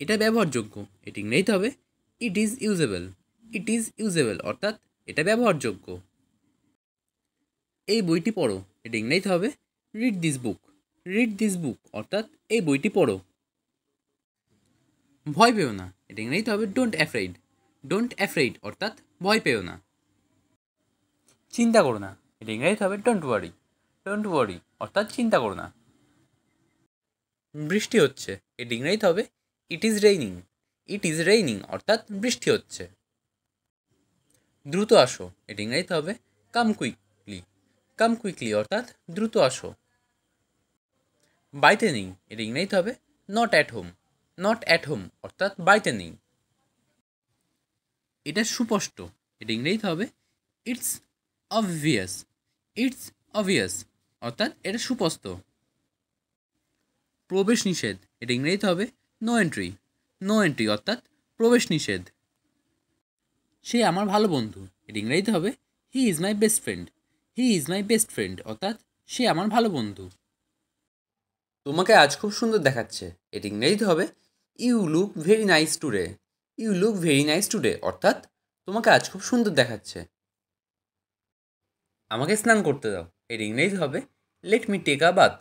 এটা ব্যবহারযোগ্য, এটি ইংরেজিতে হবে it is usable. It is usable অর্থাৎ এটা ব্যবহারযোগ্য। এই বইটি পড়ো, এটা ইংরেজিতে হবে read this book. Read this book অর্থাৎ এই বইটি পড়ো। ভয় পেও না, এটা ইংরেজিতে হবে ডোন্ট অ্যাফ্রেইড। ডোন্ট অ্যাফ্রেইড অর্থাৎ ভয় পেও না। চিন্তা করো না, এটা ইংরেজিতে হবে ডোন্ট ওয়ারি। ডোন্ট ওয়ারি অর্থাৎ চিন্তা করো না। বৃষ্টি হচ্ছে, এটা ইংরেজিতে হবে it is raining. It is raining অর্থাৎ বৃষ্টি হচ্ছে। দ্রুত আসো, এটা ইংরেজিতে হবে কাম কুইকলি। কাম কুইকলি অর্থাৎ দ্রুত আসো। বাড়িতে নেই, এটা ইংরেজিতে হবে not at home. Not at home অর্থাৎ বাড়িতে নেই। এটা সুস্পষ্ট, এটা ইংরেজিতে হবে ইটস অবভিয়াস। ইটস অবভিয়াস অর্থাৎ এটা সুস্পষ্ট। প্রবেশ নিষেধ, এটা ইংরেজিতে হবে নো এন্ট্রি। নো এন্ট্রি অর্থাৎ প্রবেশ নিষেধ। সে আমার ভালো বন্ধু, এটা ইংরেজিতে হবে he is my best friend. He is my best friend অর্থাৎ সে আমার ভালো বন্ধু। তোমাকে আজ খুব সুন্দর দেখাচ্ছে, এটা ইংরেজিতে হবে you look very nice today. You look very nice today অর্থাৎ তোমাকে আজ খুব সুন্দর দেখাচ্ছে। আমাকে স্নান করতে দাও, এর ইংরেজি হবে let me take a bath.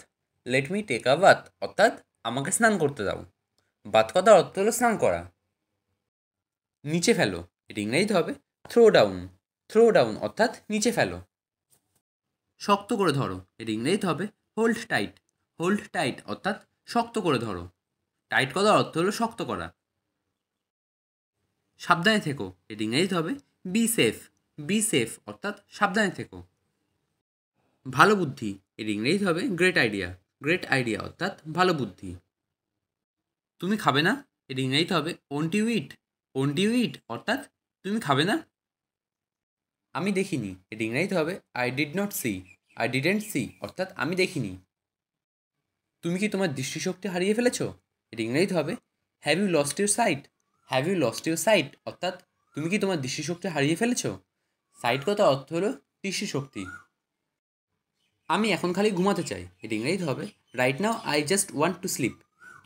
Let me take a bath অর্থাৎ আমাকে স্নান করতে দাও। বাথ কথার অর্থ হলো স্নান করা। নিচে ফেলো, এর ইংরেজিতে হবে থ্রো ডাউন। থ্রো ডাউন অর্থাৎ নিচে ফেলো। শক্ত করে ধরো, এর ইংরেজিতে হবে হোল্ড টাইট। হোল্ড টাইট অর্থাৎ শক্ত করে ধরো। টাইট কথার অর্থ হলো শক্ত করা। সাবধানে থেকো, এর ইংরেজিতে হবে বি সেফ। বি সেফ অর্থাৎ সাবধানে থেকো। ভালো বুদ্ধি, এর ইংরেজি হবে গ্রেট আইডিয়া। গ্রেট আইডিয়া অর্থাৎ ভালো বুদ্ধি। তুমি খাবে না, এর ইংরেজিতে হবে won't you eat. Won't you eat অর্থাৎ তুমি খাবে না। আমি দেখিনি, এর ইংরেজিতে হবে I did not see. I didn't see অর্থাৎ আমি দেখিনি। তুমি কি তোমার দৃষ্টিশক্তি হারিয়ে ফেলেছো, এর ইংরেজিতে হবে have you lost your sight. Have you lost your sight অর্থাৎ তুমি কি তোমার দৃষ্টিশক্তি হারিয়ে ফেলেছো। সাইট কথার অর্থ হলো দৃষ্টিশক্তি। আমি এখন খালি ঘুমাতে চাই, এর ইংরেজিতে হবে right now I just want to sleep.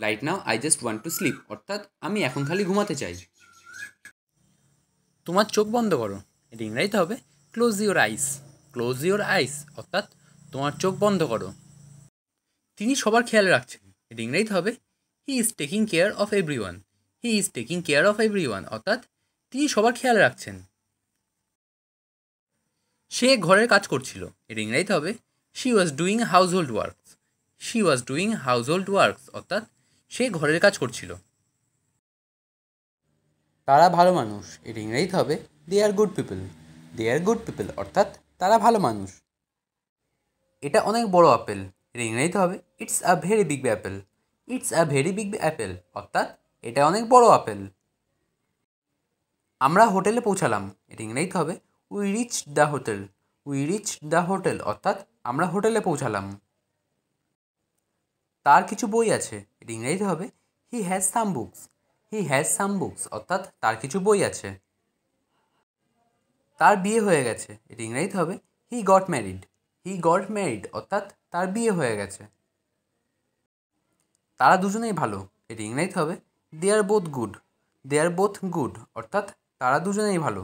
Right now I just want to sleep অর্থাৎ আমি এখন খালি ঘুমাতে চাই। তোমার চোখ বন্ধ করো, এর ইংরেজিতে হবে close your eyes. Close your eyes অর্থাৎ তোমার চোখ বন্ধ করো। তিনি সবার খেয়াল রাখছেন, এর ইংরেজিতে হবে he is taking care of every one. He is taking care of every one অর্থাৎ তিনি সবার খেয়াল রাখছেন। সে ঘরের কাজ করছিল, এর ইংরেজিতে হবে she was doing house hold works. She was doing house hold works অর্থাৎ সে ঘরের কাজ করছিল। তারা ভালো মানুষ, এর ইংরেজিতে হবে they R good people. They R good people অর্থাৎ তারা ভালো মানুষ। এটা অনেক বড় আপেল, এর ইংরেজিতে হবে it's a very big Apple. It's a very big Apple অর্থাৎ এটা অনেক বড় আপেল। আমরা হোটেলে পৌঁছালাম, এর ইংরেজিতে হবে we reach the hotel. We reach the hotel অর্থাৎ আমরা হোটেলে পৌঁছালাম। তার কিছু বই আছে, এর ইংরেজিতে হবে he has some books. He has some books অর্থাৎ তার কিছু বই আছে। তার বিয়ে হয়ে গেছে, এর ইংরেজিতে হবে he got married. He got married অর্থাৎ তার বিয়ে হয়ে গেছে। তারা দুজনেই ভালো, এর ইংরেজিতে হবে they R both good. They R both good অর্থাৎ তারা দুজনেই ভালো।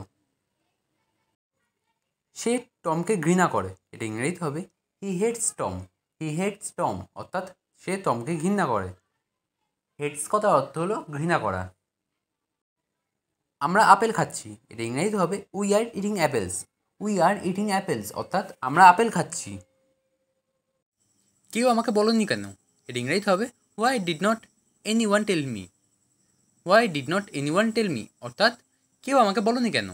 সে টমকে ঘৃণা করে, এটা ইংরেজিতে হবে হি হেটস টম। হি হেটস টম অর্থাৎ সে টমকে ঘৃণা করে। হেটস কথার অর্থ হলো ঘৃণা করা। আমরা আপেল খাচ্ছি, এটা ইংরেজিতে হবে we are eating apples. We are eating apples অর্থাৎ আমরা আপেল খাচ্ছি। কেউ আমাকে বলেনি কেন, এটা ইংরেজিতে হবে why did not any one tell me. Why did not any one tell me অর্থাৎ কেউ আমাকে বলেনি কেন।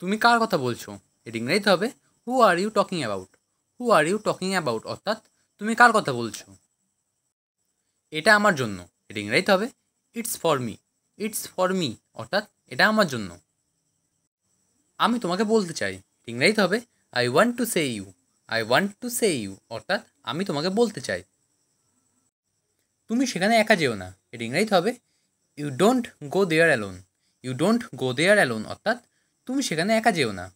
তুমি কার কথা বলছো, এটা ইংরেজিতে হবে who are you talking about. Who are you talking about অর্থাৎ তুমি কার কথা বলছো। এটা আমার জন্য, এটা ইংরেজিতে হবে it's for me. It's for me অর্থাৎ এটা আমার জন্য। আমি তোমাকে বলতে চাই, ইংরেজিতে হবে I want to say you. I want to say you অর্থাৎ আমি তোমাকে বলতে চাই। তুমি সেখানে একা যেও না, এটা ইংরেজিতে হবে you don't go there alone. You don't go there alone অর্থাৎ তুমি সেখানে একা যেও না।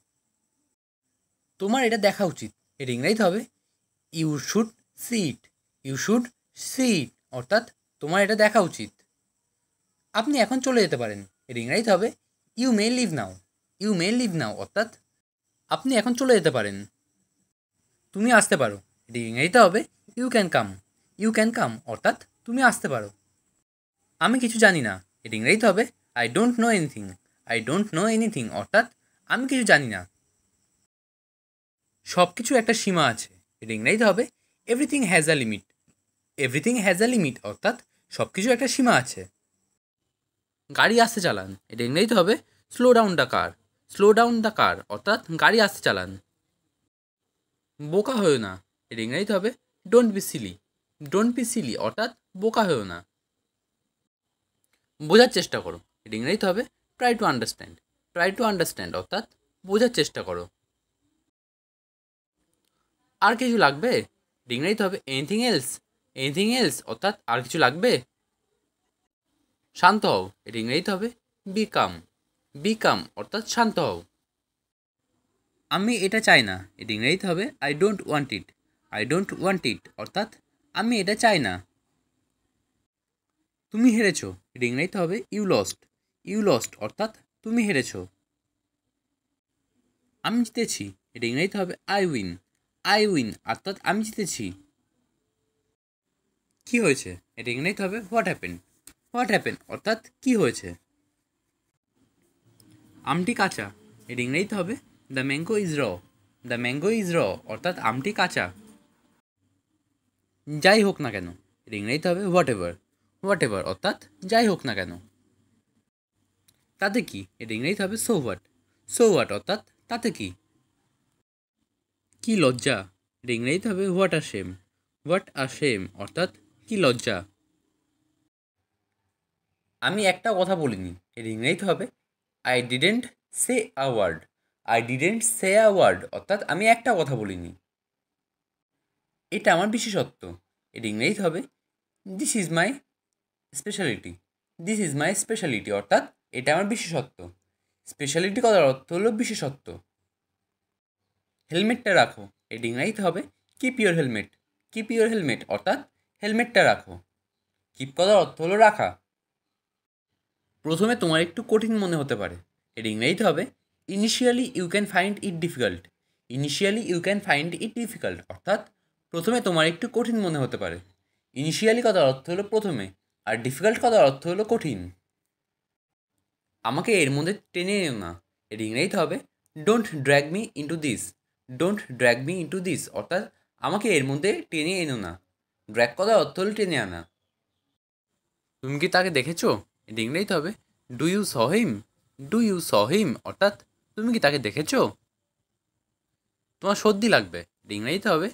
তোমার এটা দেখা উচিত, এটা ইংরেজিতে হবে you should see it. You should see it অর্থাৎ তোমার এটা দেখা উচিত। আপনি এখন চলে যেতে পারেন। এর ইংরেজিতে হবে you may leave now. You may leave now অর্থাৎ আপনি এখন চলে যেতে পারেন। তুমি আসতে পারো। এর ইংরেজিতে হবে you can come. You can come অর্থাৎ তুমি আসতে পারো। আমি কিছু জানি না। এর ইংরেজিতে হবে I don't know anything. I don't know anything অর্থাৎ আমি কিছু জানি না। সব কিছু একটা সীমা আছে। এর ইংরেজিতে হবে everything has a limit. Everything has a limit অর্থাৎ সব কিছু একটা সীমা আছে। গাড়ি আস্তে চালান। এটা ইংরেজিতে হবে slow down the car. Slow down the car অর্থাৎ গাড়ি আস্তে চালান। বোকা হয়েও না। এর ইংরেজিতে হবে don't be silly. Don't be silly অর্থাৎ বোকা হয়েও না। বোঝার চেষ্টা করো। এর ইংরেজিতে হবে try to understand. Try to understand অর্থাৎ বোঝার চেষ্টা করো। আর কিছু লাগবে? এর ইংরেজিতে হবে এনিথিং এলস। এনিথিং এলস অর্থাৎ আর কিছু লাগবে? শান্ত হও। এর ইংরেজিতে হবে বি কাম। বি কাম অর্থাৎ শান্ত হও। আমি এটা চাই না। এর ইংরেজিতে হবে I don't want it. I don't want ইট অর্থাৎ আমি এটা চাই না। তুমি হেরেছো। এর ইংরেজিতে হবে ইউ লস্ট। ইউ লস্ট অর্থাৎ তুমি হেরেছো। আমি জিতেছি। এর ইংরেজিতে হবে আই উইন। আই উইন অর্থাৎ আমি জিতেছি। কি হয়েছে? এর ইংরেজিতে হবে হোয়াট হ্যাপেন। হোয়াট হ্যাপেন অর্থাৎ কি হয়েছে। আমটি কাঁচা। এর ইংরেজিতে হবে দ্য ম্যাঙ্গো ইজ র। দ্য ম্যাঙ্গো ইজ র অর্থাৎ আমটি কাঁচা। যাই হোক না কেন। এর ইংরেজিতে হবে হোয়াট এভার। হোয়াট এভার অর্থাৎ যাই হোক না কেন। তাতে কি? এর ইংরেজিতে হবে সো হোয়াট। সো হোয়াট অর্থাৎ তাতে কি। কি লজ্জা। এর ইংরেজিতে হবে what are shame. What are shame অর্থাৎ কি লজ্জা। আমি একটা কথা বলিনি। এর ইংরেজিতে হবে I didn't say a word. I didn't say a word অর্থাৎ আমি একটা কথা বলিনি। এটা আমার বিশেষত্ব। এর ইংরেজিতে হবে this is my speciality. This is my speciality অর্থাৎ এটা আমার বিশেষত্ব। স্পেশালিটি কথার অর্থ হলো বিশেষত্ব। হেলমেটটা রাখো। এর ইংরেজিতে হবে keep your helmet. Keep your helmet অর্থাৎ হেলমেটটা রাখো। কিপ কথার অর্থ হলো রাখা। প্রথমে তোমার একটু কঠিন মনে হতে পারে। এর ইংরেজিতে হবে initially you can find it difficult. Initially you can find it difficult অর্থাৎ প্রথমে তোমার একটু কঠিন মনে হতে পারে। ইনিশিয়ালি কথার অর্থ হলো প্রথমে, আর ডিফিকাল্ট কথার অর্থ হলো কঠিন। আমাকে এর মধ্যে টেনে এনো না। এর ইংরেজিতে হবে don't drag me into this. Don't drag me into this অর্থাৎ আমাকে এর মধ্যে টেনে এনো না। ড্র্যাগ কথার অর্থ হলো টেনে আনা। তুমি কি তাকে দেখেছো? এর ইংরেজিতে হবে do you saw him. Do you saw him অর্থাৎ তুমি কি তাকে দেখেছো? তোমার সর্দি লাগবে। এর ইংরেজিতে হবে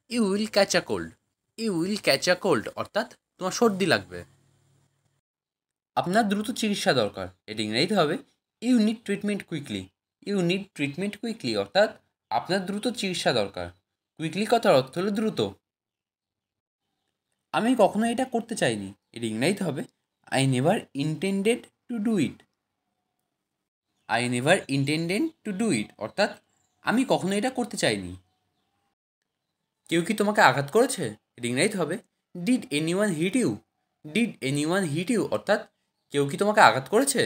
you will catch a cold. You will catch a cold অর্থাৎ তোমার সর্দি লাগবে। আপনার দ্রুত চিকিৎসা দরকার। এর ইংরেজিতে হবে you need treatment quickly. You need treatment quickly অর্থাৎ আপনার দ্রুত চিকিৎসা দরকার। কুইকলি কথার অর্থ হলো দ্রুত। আমি কখনো এটা করতে চাইনি। এর ইংরেজিতে হবে I never intended to do it. I never intended to do it অর্থাৎ আমি কখনো এটা করতে চাইনি। কেউ কি তোমাকে আঘাত করেছে? এর ইংরেজিতে হবে did anyone hit you. Did anyone hit you অর্থাৎ কেউ কি তোমাকে আঘাত করেছে।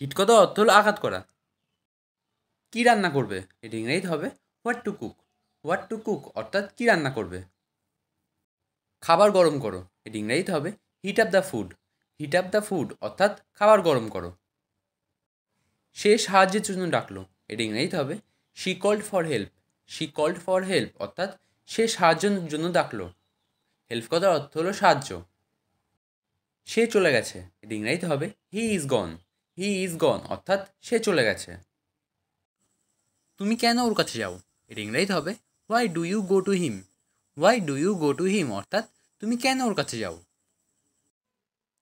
হিট কথার অর্থ হলো আঘাত করা। কী রান্না করবে? এর ইংরেজিতে হবে what to cook. What to cook অর্থাৎ কী রান্না করবে। খাবার গরম করো। এর ইংরেজিতে হবে hit up the food. Hit up the food অর্থাৎ খাবার গরম করো। সে সাহায্যের জন্য ডাকলো। এর ইংরেজিতে হবে she called for help. She called for help অর্থাৎ সে সাহায্যের জন্য ডাকলো। হেল্প কথার অর্থ হলো সাহায্য। সে চলে গেছে। এর ইংরেজিতে হবে he is gone. He is গন অর্থাৎ সে চলে গেছে। তুমি কেন ওর কাছে যাও? এর ইংরেজিতে হবে why do you go to him. Why do you go to him অর্থাৎ তুমি কেন ওর কাছে যাও।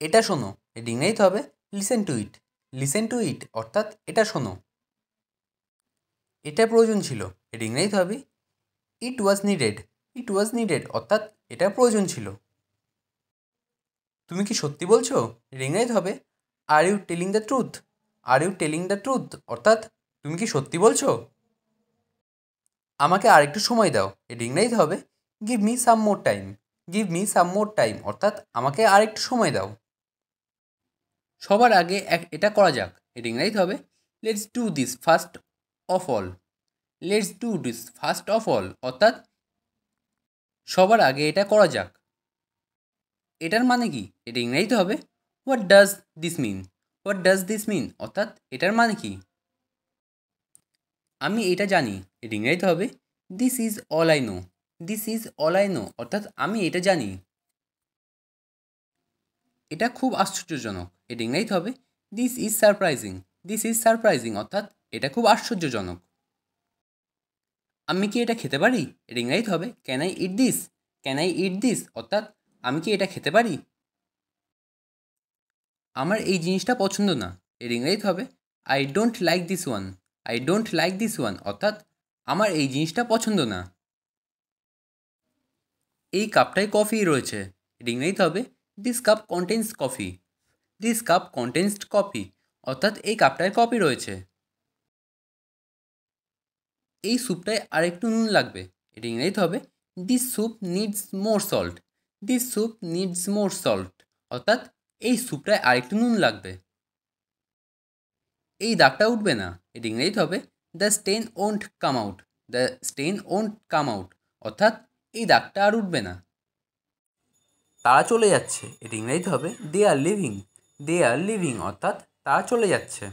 এটা শোনো। এর ইংরেজিতে হবে listen to it. Listen to it অর্থাৎ এটা শোনো। এটা প্রয়োজন ছিল। এর ইংরেজিতে হবে ইট ওয়াজ নিডেড। ইট ওয়াজ নিডেড অর্থাৎ এটা প্রয়োজন ছিল। তুমি কি সত্যি বলছো? এর ইংরেজিতে হবে are you telling the truth. Are you telling the truth অর্থাৎ তুমি কি সত্যি বলছো? আমাকে আরেকটু সময় দাও। এর ইংরেজিতে হবে give me some more time. Give me some more time অর্থাৎ আমাকে আরেকটু সময় দাও। সবার আগে এটা করা যাক, এটা ইংরাজিতে হবে let's do this first of all. Let's do this first of all অর্থাৎ সবার আগে এটা করা যাক। এটার মানে কি? এটা ইংরাজিতে হবে what does this mean. What does this mean অর্থাৎ এটার মানে কি? আমি এটা জানি, এটা ইংরাজিতে হবে this is all I know. This is all I know অর্থাৎ আমি এটা জানি। এটা খুব আশ্চর্যজনক, এটা ইংরাজিতে হবে this is surprising. This is surprising অর্থাৎ এটা খুব আশ্চর্যজনক। আমি কি এটা খেতে পারি? এটা ইংরাজিতে হবে can I eat this. Can I eat this অর্থাৎ আমি কি এটা খেতে পারি? আমার এই জিনিসটা পছন্দ না, এর ইংরেজিতে হবে I don't like this one. I don't like this one অর্থাৎ আমার এই জিনিসটা পছন্দ না। এই কাপটায় কফি রয়েছে, এর ইংরেজিতে হবে this cup contains coffee. This cup contains coffee অর্থাৎ এই কাপটায় কফি রয়েছে। এই স্যুপটায় আরেকটু নুন লাগবে, এটা ইংরেজিতে হবে this soup needs more salt. This soup needs more salt অর্থাৎ এই স্যুপটায় আরেকটু নুন লাগবে। এই দাগটা উঠবে না, এটা ইংরেজিতে হবে the stain won't come out. The stain won't come out অর্থাৎ এই দাগটা আর উঠবে না। তারা চলে যাচ্ছে, এটা ইংরেজিতে হবে they R living. They R living অর্থাৎ তারা চলে যাচ্ছে।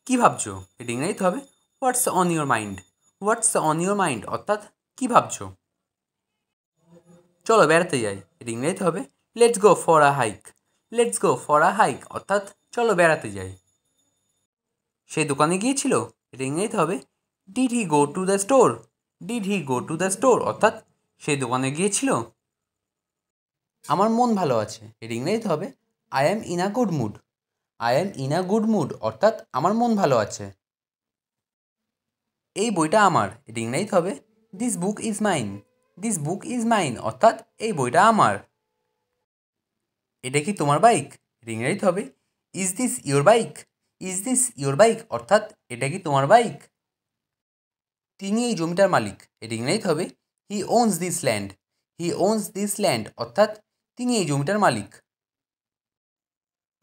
কী ভাবছো? এটা ইংরেজিতে হবে হোয়াটস on your mind. What's on your mind অর্থাৎ কী ভাবছো? চলো বেড়াতে যাই, এটা ইংরেজিতে হবে let's go for a hike. Let's go for a hike অর্থাৎ চলো বেড়াতে যাই। সে দোকানে গিয়েছিল, এটা ইংরেজিতে হবে did he go to the store. Did he go to the store অর্থাৎ সে দোকানে গিয়েছিল। আমার মন ভালো আছে, এটা ইংরেজিতে হবে I am in a good mood. I am in a good mood অর্থাৎ আমার মন ভালো আছে। এই বইটা আমার, এটা ইংরেজিতে হবে this book is mine. This book is mine অর্থাৎ এই বইটা আমার। এটা কি তোমার বাইক? এটা ইংরেজিতে হবে is this your bike. Is this your bike অর্থাৎ এটা কি তোমার বাইক? তিনি এই জমিটার মালিক, এটা ইংরেজিতে হবে he owns this land. He owns this land অর্থাৎ তিনি এই জমিটার মালিক।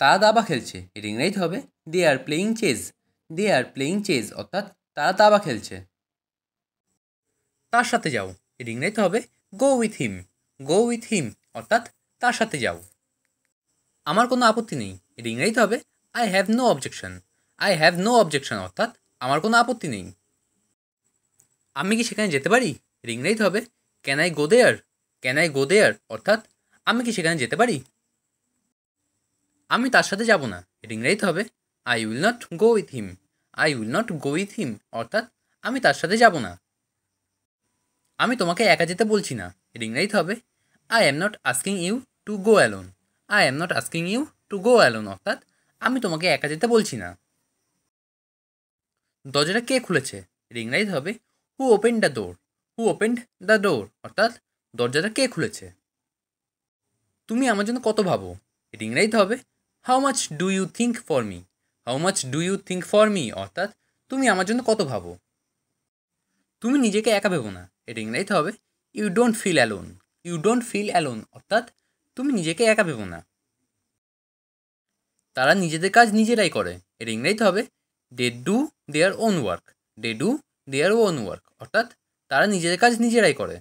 তারা দাবা খেলছে, এটা ইংরেজিতে হবে they are playing chess. They are playing chess অর্থাৎ তারা দাবা খেলছে। তার সাথে যাও, এটা ইংরেজিতে হবে go with him. Go with him অর্থাৎ তার সাথে যাও। আমার কোনো আপত্তি নেই, এটা ইংরেজিতে হবে I have no objection. I have no objection অর্থাৎ আমার কোনো আপত্তি নেই। আমি কি সেখানে যেতে পারি? এটা ইংরেজিতে হবে can I go there. Can I go there অর্থাৎ আমি কি সেখানে যেতে পারি? আমি তার সাথে যাব না, এটা ইংরেজিতে হবে I will not go with him. I will not go with him অর্থাৎ আমি তার সাথে যাব না। আমি তোমাকে একা যেতে বলছি না, এটা ইংরেজিতে হবে I am not asking you to go alone. I am not asking you to go alone অর্থাৎ আমি তোমাকে একা যেতে বলছি না। দরজাটা কে খুলেছে? এটা ইংরেজিতে হবে হু open the door. Who opened the door অর্থাৎ দরজাটা কে খুলেছে? তুমি আমার জন্য কত ভাবো? এটা ইংরেজিতে হবে how much do you think for me. How much do you think for me অর্থাৎ তুমি আমার জন্য কত ভাবো? তুমি নিজেকে একা ভেবো না, এটা ইংরেজিতে হবে you don't feel alone. You don't feel alone অর্থাৎ তুমি নিজেকে একা ভেবো না। তারা নিজেদের কাজ নিজেরাই করে, এটা ইংরেজিতে হবে they do their own work. They do their own work অর্থাৎ তারা নিজেদের কাজ নিজেরাই করে।